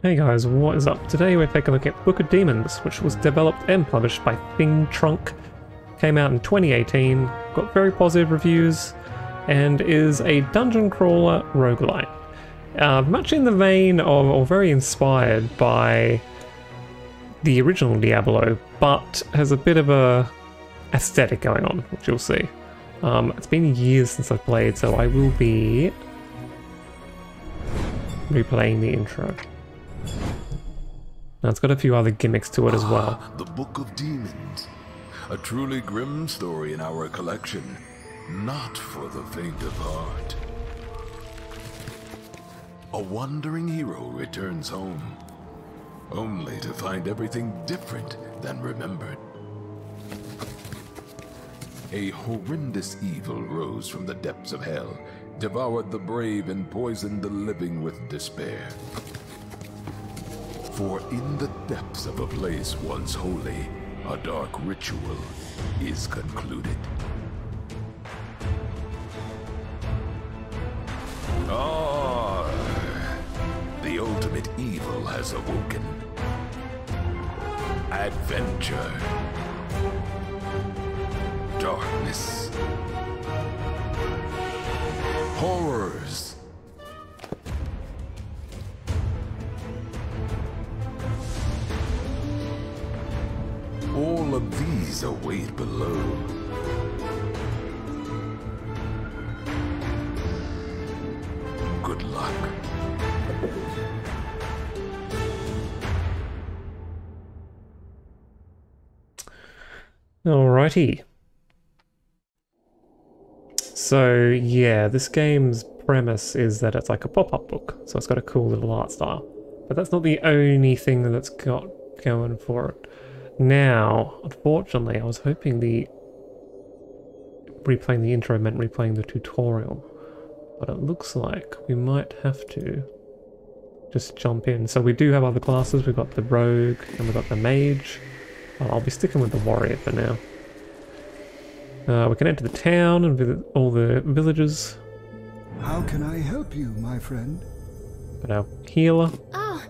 Hey guys, what is up? Today we're taking a look at Book of Demons, which was developed and published by Thing Trunk. Came out in 2018, got very positive reviews, and is a dungeon crawler roguelite. Much in the vein of, or very inspired by the original Diablo, but has a bit of a aesthetic going on, which you'll see. It's been years since I've played, so I will be replaying the intro. Now it's got a few other gimmicks to it as well. The Book of Demons. A truly grim story in our collection. Not for the faint of heart. A wandering hero returns home, only to find everything different than remembered. A horrendous evil rose from the depths of hell, devoured the brave and poisoned the living with despair. For in the depths of a place once holy, a dark ritual is concluded. Ah, the ultimate evil has awoken. Adventure. Darkness. Horrors. All of these await below. Good luck. Alrighty. So yeah, this game's premise is that it's like a pop-up book, so it's got a cool little art style. But that's not the only thing that it's got going for it. Now, unfortunately, I was hoping replaying the intro meant replaying the tutorial, but it looks like we might have to just jump in. So we do have other classes. We've got the rogue and we've got the mage. Well, I'll be sticking with the warrior for now. We can enter the town and visit all the villages. How can I help you, my friend? Got our healer. Oh,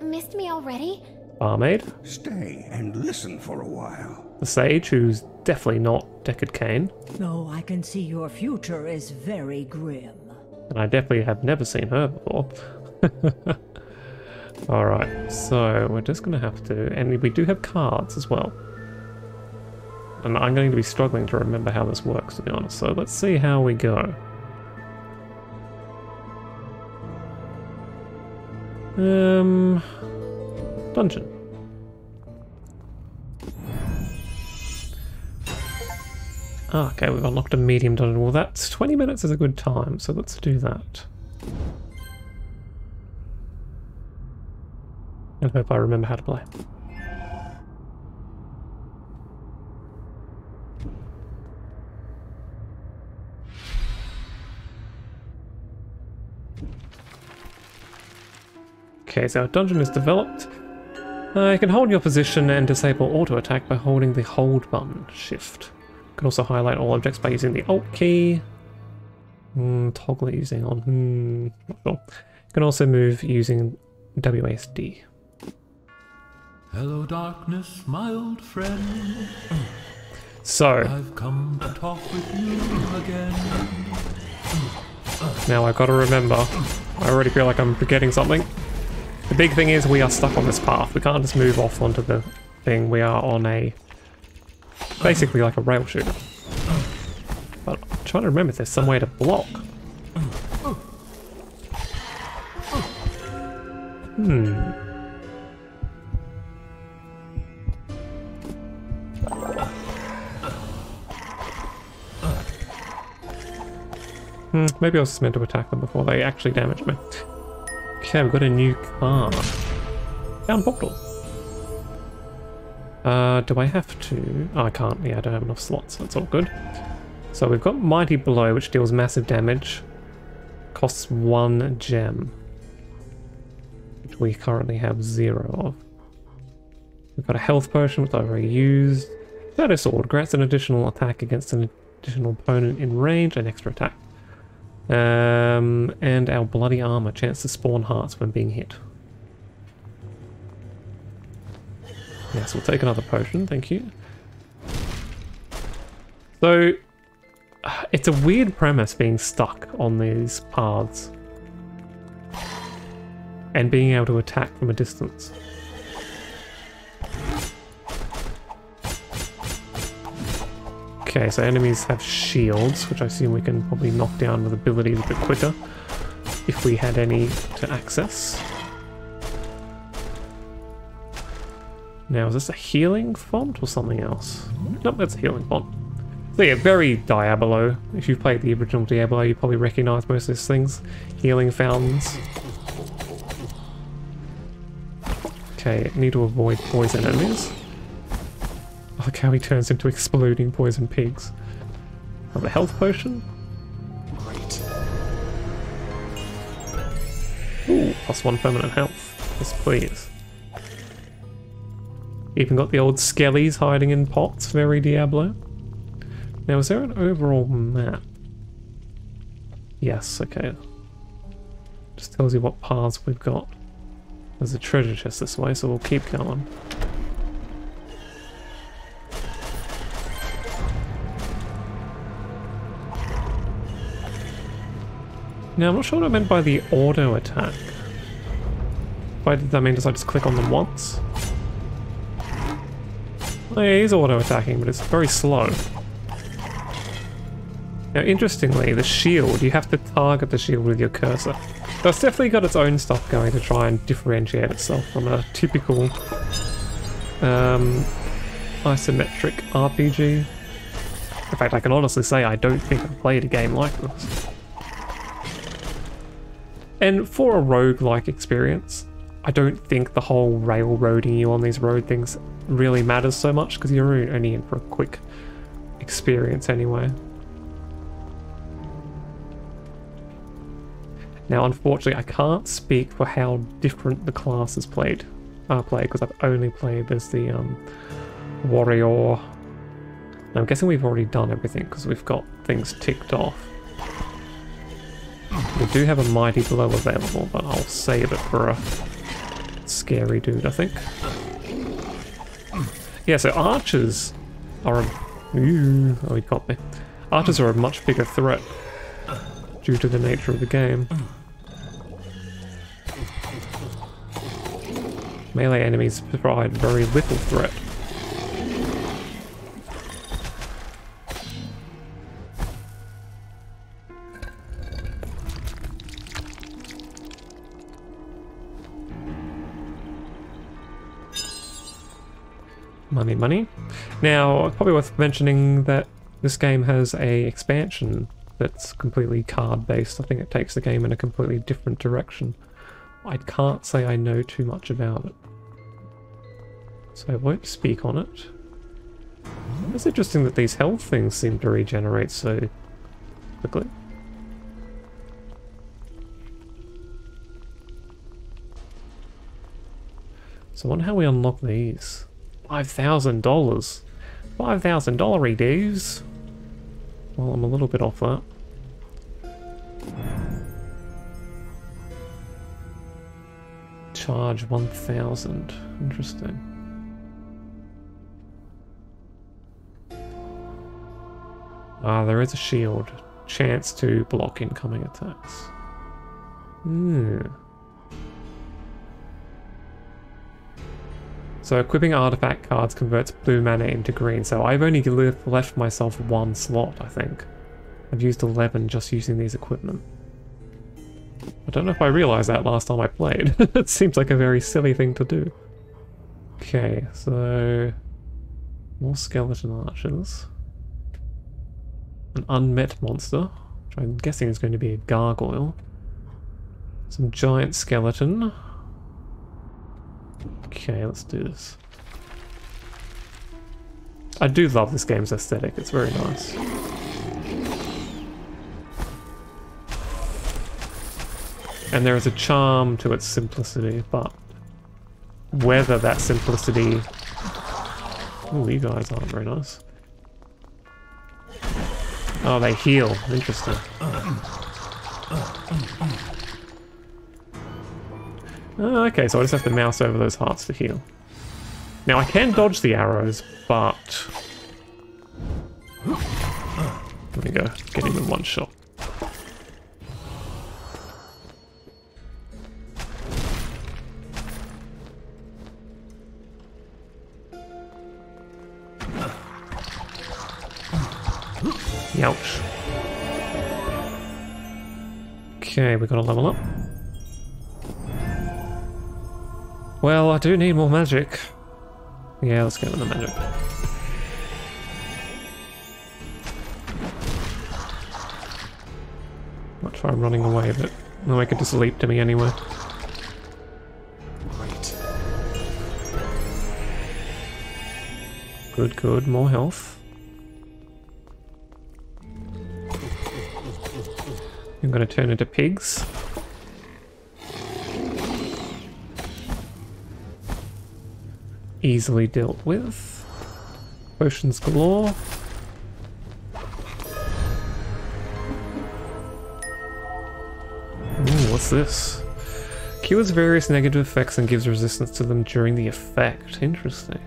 missed me already? Barmaid. Stay and listen for a while. The sage, who's definitely not Deckard Cain. Oh, I can see your future is very grim. And I definitely have never seen her before. Alright, so we're just going to have to... And we do have cards as well. And I'm going to be struggling to remember how this works, to be honest. So let's see how we go. Dungeon. Okay, we've unlocked a medium dungeon. Well, that's 20 minutes is a good time, so let's do that. And hope I remember how to play. Okay, so our dungeon is developed. You can hold your position and disable auto attack by holding the hold button, shift. You can also highlight all objects by using the alt key. Toggle it using on, not sure. You can also move using WASD. Hello darkness, my old friend. So, I've come to talk with you again. now I've got to remember. I already feel like I'm forgetting something. The big thing is we are stuck on this path. We can't just move off onto the thing. We are on a... basically like a rail shooter. But I'm trying to remember if there's some way to block. Maybe I was just meant to attack them before they actually damage me. Okay, we've got a new card. Found portal. Do I have to? Oh, I can't. Yeah, I don't have enough slots. That's all good. So we've got Mighty Blow, which deals massive damage. Costs 1 gem. Which we currently have 0 of. We've got a health potion, which I've already used. Shadow Sword grants an additional attack against an additional opponent in range and extra attack. And our Bloody Armor, chance to spawn hearts when being hit. Yes, we'll take another potion, thank you. So, it's a weird premise being stuck on these paths. And being able to attack from a distance. Okay, so enemies have shields, which I assume we can probably knock down with abilities a bit quicker. If we had any to access. Now, is this a healing font or something else? Nope, that's a healing font. So yeah, very Diablo. If you've played the original Diablo, you probably recognise most of these things. Healing fountains. Okay, need to avoid poison enemies. I like how he turns into exploding poison pigs. Another health potion. Great. Ooh, +1 permanent health. Yes, please. Even got the old skellies hiding in pots, very Diablo. Now, is there an overall map? Yes, okay. Just tells you what paths we've got. There's a treasure chest this way, so we'll keep going. Now, I'm not sure what I meant by the auto attack. By did that mean does I just click on them once? Oh, yeah, he's auto attacking, but it's very slow. Now, interestingly, the shield, you have to target the shield with your cursor. So it's definitely got its own stuff going to try and differentiate itself from a typical isometric RPG. In fact, I can honestly say I don't think I've played a game like this. And for a roguelike experience, I don't think the whole railroading you on these road things really matters so much, because you're only in for a quick experience anyway. Now, unfortunately, I can't speak for how different the classes play, because I've only played as the warrior. Now, I'm guessing we've already done everything, because we've got things ticked off. We do have a mighty blow available, but I'll save it for a scary dude, I think. Yeah, so archers are a... Ooh, oh, he got me. Archers are a much bigger threat due to the nature of the game. Melee enemies provide very little threat. Money, money. Now, probably worth mentioning that this game has a expansion that's completely card-based. I think it takes the game in a completely different direction. I can't say I know too much about it, so I won't speak on it. It's interesting that these health things seem to regenerate so quickly. So I wonder how we unlock these. $5,000. $5,000 dues. Well, I'm a little bit off that. Charge 1,000. Interesting. Ah, there is a shield. Chance to block incoming attacks. So equipping artifact cards converts blue mana into green, so I've only left myself one slot, I think. I've used 11 just using these equipment. I don't know if I realised that last time I played. It seems like a very silly thing to do. Okay, so... more skeleton archers. An unmet monster, which I'm guessing is going to be a gargoyle. Some giant skeleton. Okay, let's do this. I do love this game's aesthetic, it's very nice. And there is a charm to its simplicity, but whether that simplicity... Oh, you guys aren't very nice. Oh, they heal. Interesting. Oh, okay, so I just have to mouse over those hearts to heal. Now I can dodge the arrows, but... There we go, get him in one shot. Ouch. Okay, we gotta level up. Well, I do need more magic. Yeah, let's go with the magic. Might try running away, but no, I could just leap to me anyway. Great. Good, good, more health. I'm gonna turn into pigs. Easily dealt with. Potions galore. Ooh, what's this? Cures various negative effects and gives resistance to them during the effect. Interesting.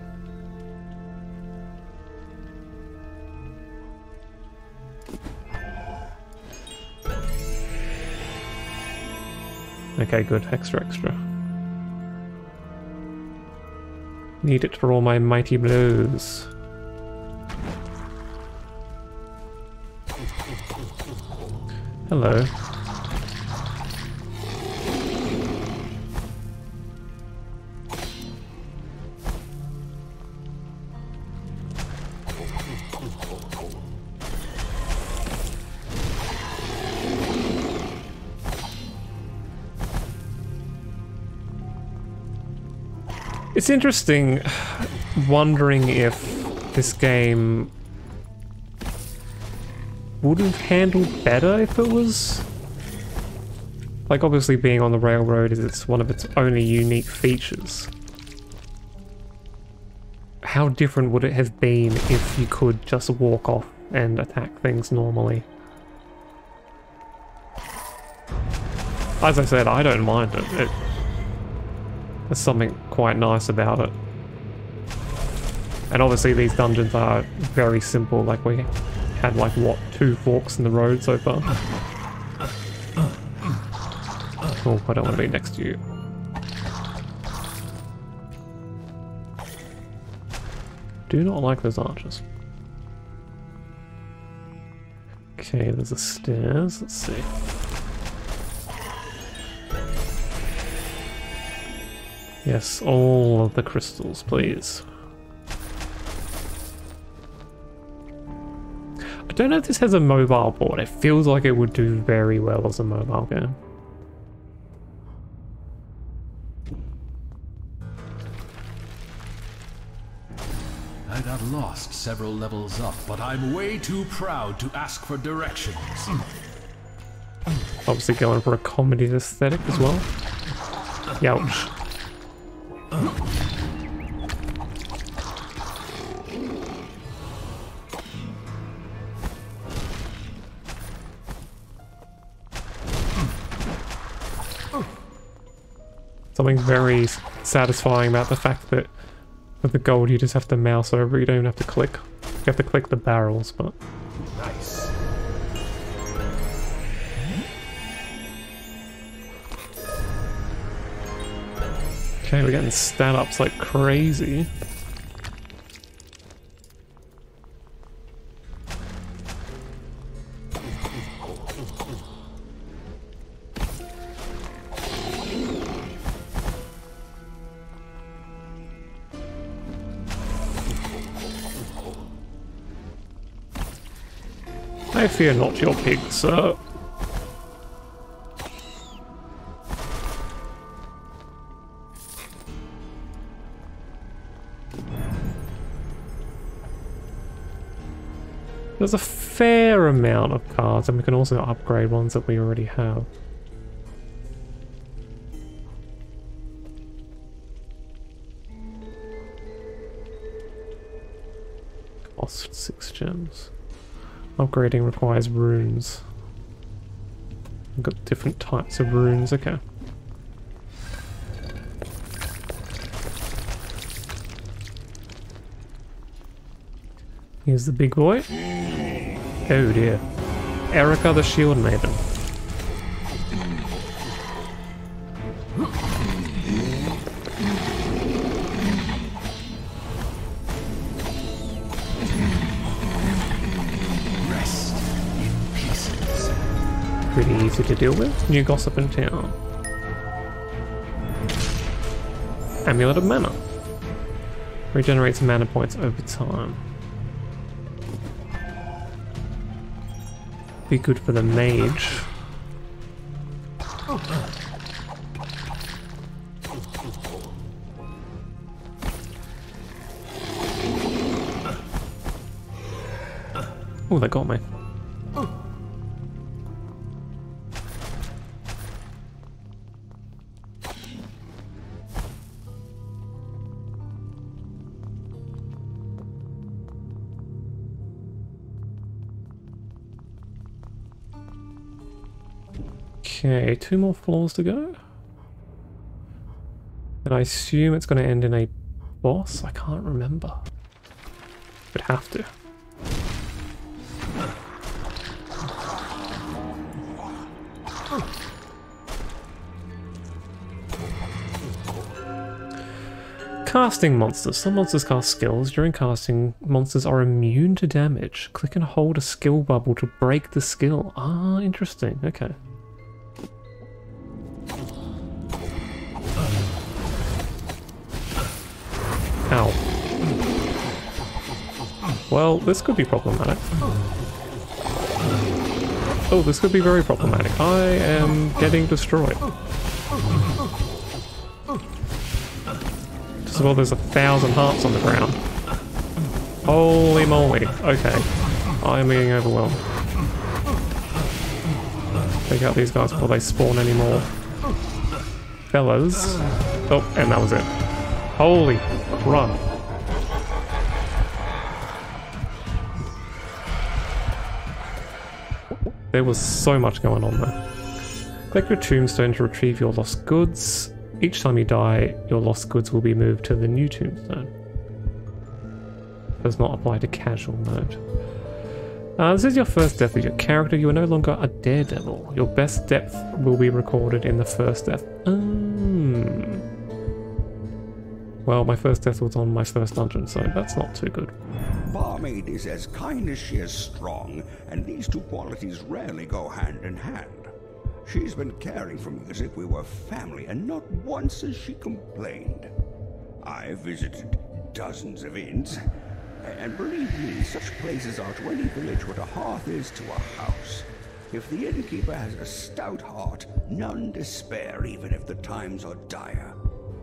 Okay, good. Extra, extra. Need it for all my mighty blows. Hello. It's interesting wondering if this game would have handled better if it was... Like, obviously being on the railroad is it's one of its only unique features. How different would it have been if you could just walk off and attack things normally? As I said, I don't mind it. There's something quite nice about it. And obviously these dungeons are very simple, like we had like, what, 2 forks in the road so far? Oh, I don't want to be next to you. Do not like those archers. Okay, there's the stairs, let's see. Yes, all of the crystals, please. I don't know if this has a mobile port. It feels like it would do very well as a mobile game. I got lost several levels up, but I'm way too proud to ask for directions. Obviously going for a comedy aesthetic as well. Youch. Something very satisfying about the fact that with the gold you just have to mouse over, you don't even have to click. You have to click the barrels, but... Nice. Okay, we're getting stat ups like crazy. I fear not your pig, sir. There's a fair amount of cards, and we can also upgrade ones that we already have. Cost 6 gems. Upgrading requires runes. We've got different types of runes, okay. Here's the big boy. Oh dear. Erica the Shield Maiden. Rest in pieces. Pretty easy to deal with. New gossip in town. Amulet of Mana. Regenerates mana points over time. Be good for the mage. Oh, that got me. Okay, 2 more floors to go. And I assume it's going to end in a boss? I can't remember. Would have to. Casting monsters. Some monsters cast skills. During casting, monsters are immune to damage. Click and hold a skill bubble to break the skill. Ah, interesting. Okay. Ow. Well, this could be problematic. Oh, this could be very problematic. I am getting destroyed. First of all, there's 1,000 hearts on the ground. Holy moly. Okay. I am being overwhelmed. Take out these guys before they spawn anymore. Fellas. Oh, and that was it. Holy crap. There was so much going on there. Collect your tombstone to retrieve your lost goods. Each time you die, your lost goods will be moved to the new tombstone. Does not apply to casual mode. This is your first death with your character. You are no longer a daredevil. Your best death will be recorded in the first death. Well, my first death was on my first dungeon, so that's not too good. Barmaid is as kind as she is strong, and these two qualities rarely go hand in hand. She's been caring for me as if we were family, and not once has she complained. I've visited dozens of inns, and believe me, such places are to any village what a hearth is to a house. If the innkeeper has a stout heart, none despair even if the times are dire.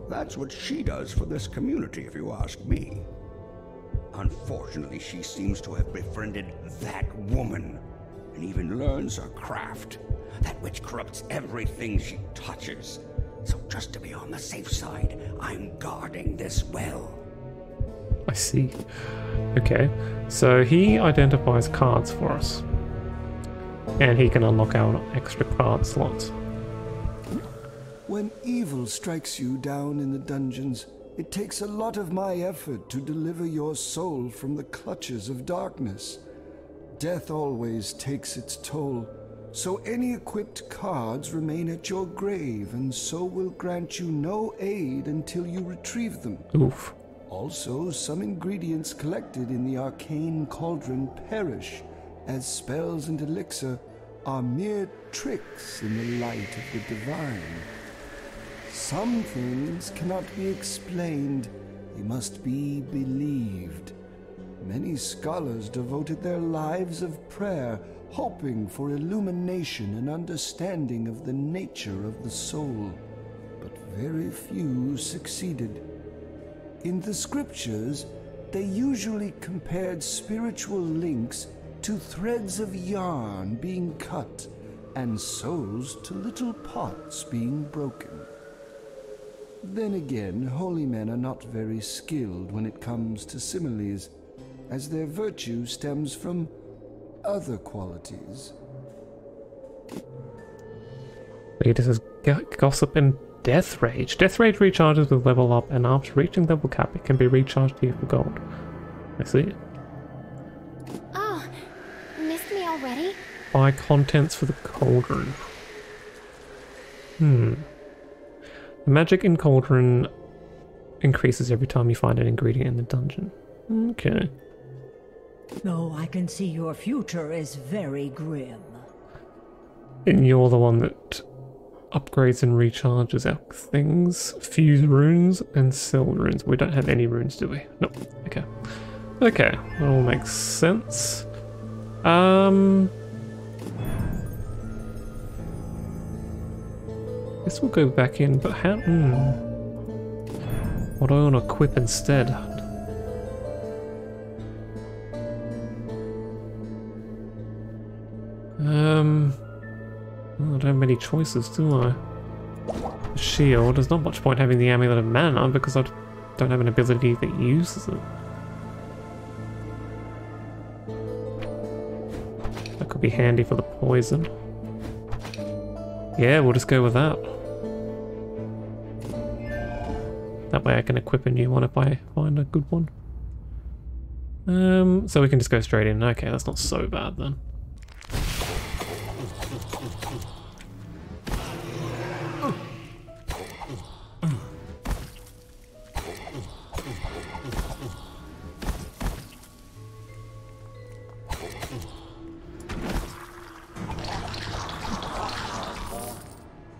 That's what she does for this community, if you ask me. Unfortunately, she seems to have befriended that woman, and even learns her craft, that which corrupts everything she touches. So just to be on the safe side, I'm guarding this well. I see. Okay, so he identifies cards for us. And he can unlock our extra card slots. When evil strikes you down in the dungeons, it takes a lot of my effort to deliver your soul from the clutches of darkness. Death always takes its toll, so any equipped cards remain at your grave, and so will grant you no aid until you retrieve them. Oof. Also, some ingredients collected in the arcane cauldron perish, as spells and elixir are mere tricks in the light of the divine. Some things cannot be explained, they must be believed. Many scholars devoted their lives of prayer, hoping for illumination and understanding of the nature of the soul, but very few succeeded. In the scriptures, they usually compared spiritual links to threads of yarn being cut and souls to little pots being broken. Then again, holy men are not very skilled when it comes to similes, as their virtue stems from other qualities. This is Gossip and Death Rage. Death Rage recharges with level up, and after reaching level cap, it can be recharged here for gold. I see. Buy contents for the cauldron. The magic in cauldron increases every time you find an ingredient in the dungeon. Okay. Oh, I can see your future is very grim. And you're the one that upgrades and recharges our things. Fuse runes and sell runes. We don't have any runes, do we? Nope. Okay. Okay, that all makes sense. Guess we'll go back in, but how? What do I want to equip instead? I don't have many choices, do I? The shield. There's not much point having the amulet of mana because I don't have an ability that uses it. That could be handy for the poison. Yeah, we'll just go with that. That way I can equip a new one if I find a good one. So we can just go straight in. Okay, that's not so bad then.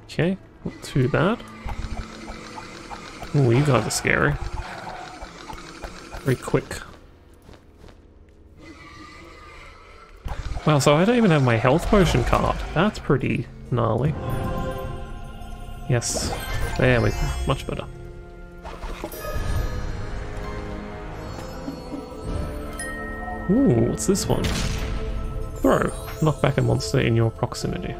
Okay, not too bad. Oh, you guys are scary. Very quick. Wow, so I don't even have my health potion card. That's pretty gnarly. Yes, there we go. Much better. Ooh, what's this one? Throw. Knock back a monster in your proximity.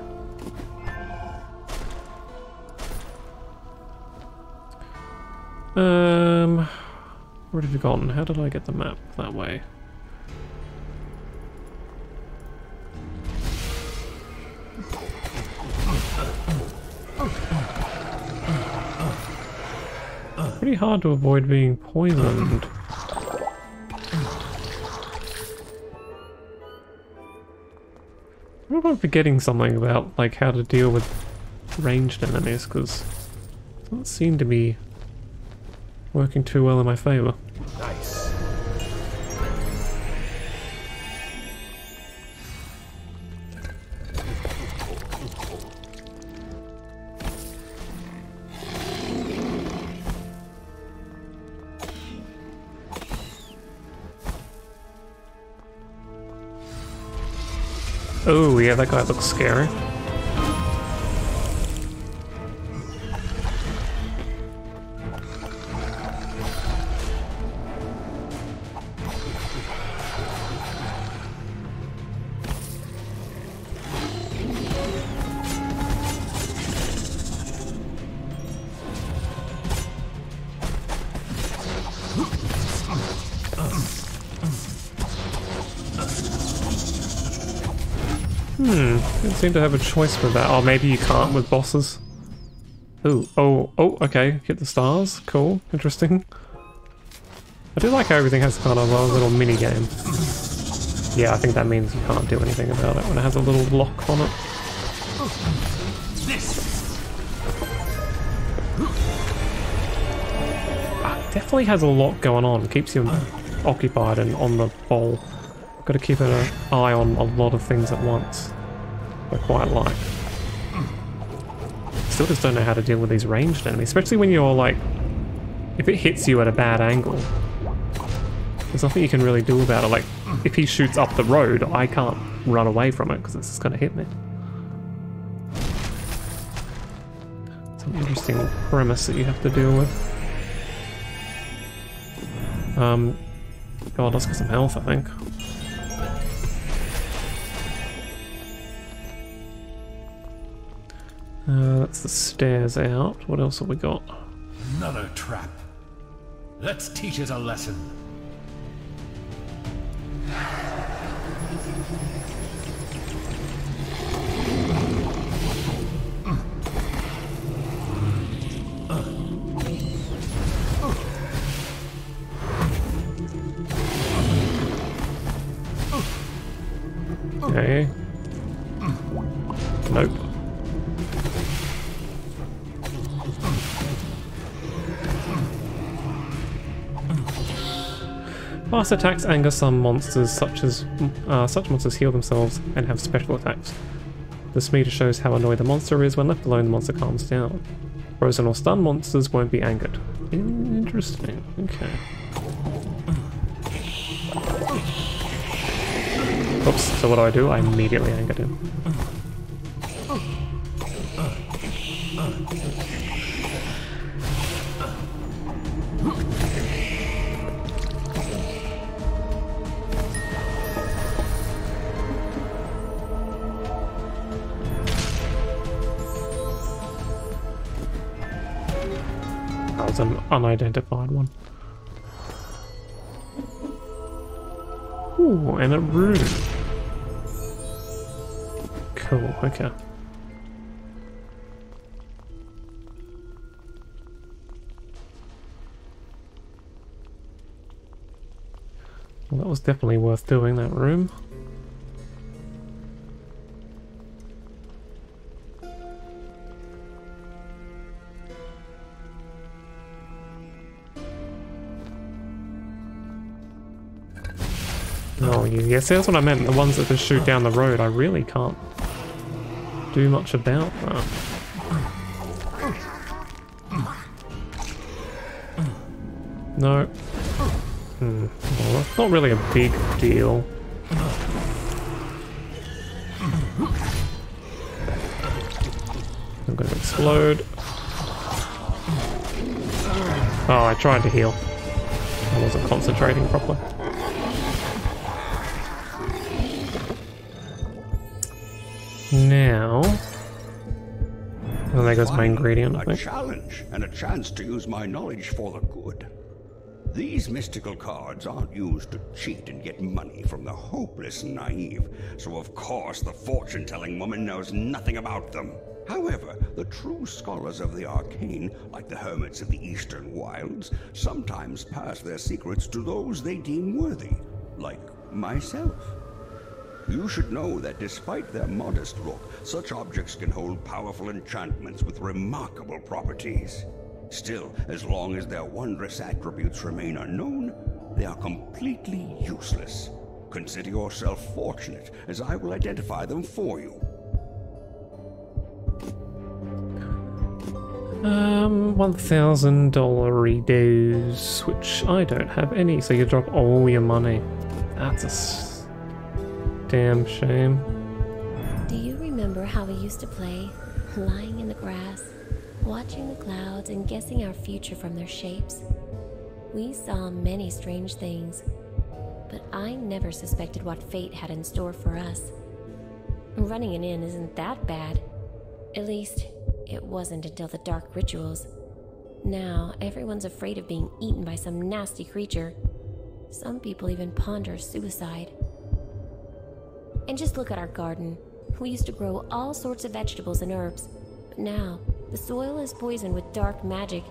Where have you gone? How did I get the map that way? Pretty hard to avoid being poisoned. I wonder if I'm forgetting something about like how to deal with ranged enemies, because it doesn't seem to be working too well in my favor. Nice. Oh yeah, that guy looks scary. Don't seem to have a choice with that. Oh, maybe you can't with bosses. Ooh, oh, okay. Hit the stars. Cool. Interesting. I do like how everything has kind of a little mini game. Yeah, I think that means you can't do anything about it when it has a little lock on it. Definitely has a lot going on. Keeps you occupied and on the ball. Got to keep an eye on a lot of things at once. I quite like. Still just don't know how to deal with these ranged enemies, especially when you're like, if it hits you at a bad angle, there's nothing you can really do about it. Like, if he shoots up the road, I can't run away from it because it's just going to hit me. It's an interesting premise that you have to deal with. God, let's get some health, I think. That's the stairs out. What else have we got? Another trap. Let's teach it a lesson. Okay. Fast attacks anger some monsters, such monsters heal themselves and have special attacks. This meter shows how annoyed the monster is. When left alone, the monster calms down. Frozen or stunned monsters won't be angered. Interesting. Okay. Oops, so what do? I immediately angered him. That was an unidentified one. Ooh, and a rune. Cool, okay. Well, that was definitely worth doing, that room. Oh, yeah, see, that's what I meant. The ones that just shoot down the road, I really can't do much about that. No. Well, that's not really a big deal. I'm going to explode. Oh, I tried to heal. I wasn't concentrating properly. Now, well, there goes my ingredient. I think. A challenge and a chance to use my knowledge for the good. These mystical cards aren't used to cheat and get money from the hopeless and naive, so of course the fortune-telling woman knows nothing about them. However, the true scholars of the arcane, like the hermits of the eastern wilds, sometimes pass their secrets to those they deem worthy, like myself. You should know that despite their modest look, such objects can hold powerful enchantments with remarkable properties. Still, as long as their wondrous attributes remain unknown, they are completely useless. Consider yourself fortunate, as I will identify them for you. $1,000 dues, which I don't have any, so you drop all your money. That's a damn shame. Do you remember how we used to play, lying in the grass, watching the clouds and guessing our future from their shapes? We saw many strange things, but I never suspected what fate had in store for us. Running an inn isn't that bad. At least, it wasn't until the dark rituals. Now, everyone's afraid of being eaten by some nasty creature. Some people even ponder suicide. And just look at our garden. We used to grow all sorts of vegetables and herbs, but now the soil is poisoned with dark magic,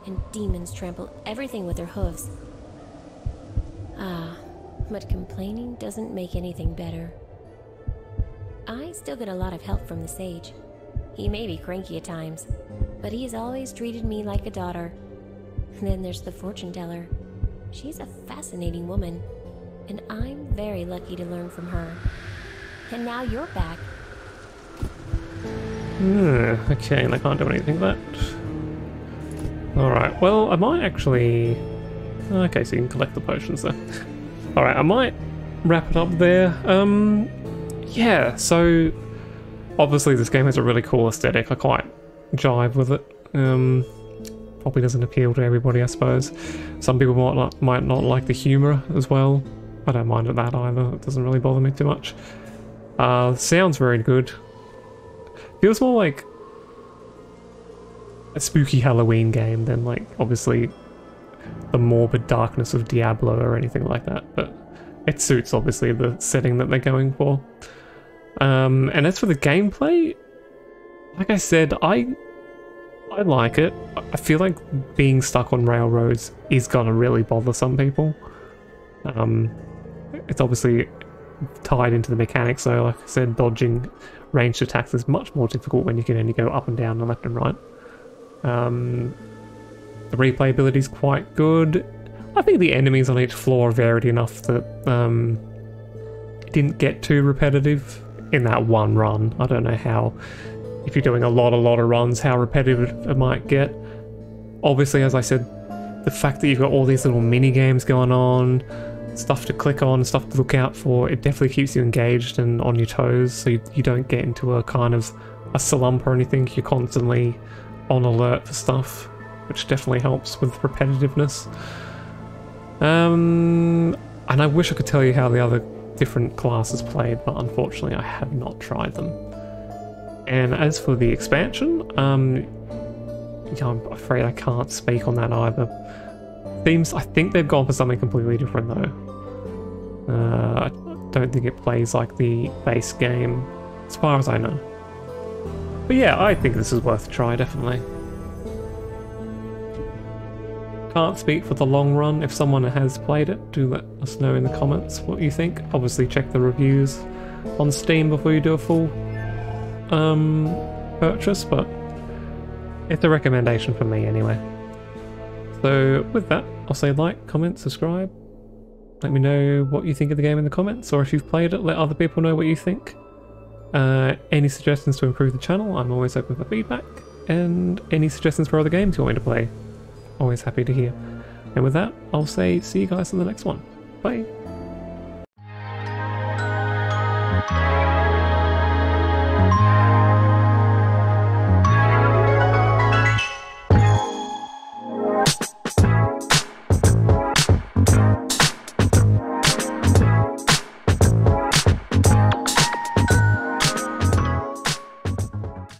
and demons trample everything with their hooves. But complaining doesn't make anything better. I still get a lot of help from the sage. He may be cranky at times, but he has always treated me like a daughter. Then there's the fortune teller. She's a fascinating woman, and I'm very lucky to learn from her. And now you're back. Okay, and I can't do anything with that. Alright, well, I might actually... Okay, so you can collect the potions there. Alright, I might wrap it up there. Yeah, so... Obviously this game has a really cool aesthetic. I quite jive with it. Probably doesn't appeal to everybody, I suppose. Some people might not like the humour as well. I don't mind that either. It doesn't really bother me too much. Sounds very good. Feels more like a spooky Halloween game than like obviously the morbid darkness of Diablo or anything like that, but it suits obviously the setting that they're going for. And as for the gameplay, like I said, I like it. I feel like being stuck on railroads is gonna really bother some people. It's obviously tied into the mechanics, so like I said, dodging ranged attacks is much more difficult when you can only go up and down and left and right. The replayability is quite good. I think the enemies on each floor varied enough that it didn't get too repetitive in that one run. I don't know how, if you're doing a lot of runs, how repetitive it might get. Obviously, as I said, the fact that you've got all these little mini games going on, stuff to click on, stuff to look out for, it definitely keeps you engaged and on your toes, so you don't get into a kind of a slump or anything. You're constantly on alert for stuff, which definitely helps with repetitiveness. And I wish I could tell you how the other different classes played, but unfortunately I have not tried them. And as for the expansion, yeah, I'm afraid I can't speak on that either. Themes, I think they've gone for something completely different though. I don't think it plays like the base game, as far as I know. But yeah, I think this is worth a try, definitely. Can't speak for the long run. If someone has played it, do let us know in the comments what you think. Obviously check the reviews on Steam before you do a full purchase, but it's a recommendation for me anyway. So with that, I'll say like, comment, subscribe. Let me know what you think of the game in the comments, or if you've played it, let other people know what you think. Any suggestions to improve the channel, I'm always open for feedback, and any suggestions for other games you want me to play, always happy to hear. And with that, I'll say see you guys in the next one. Bye!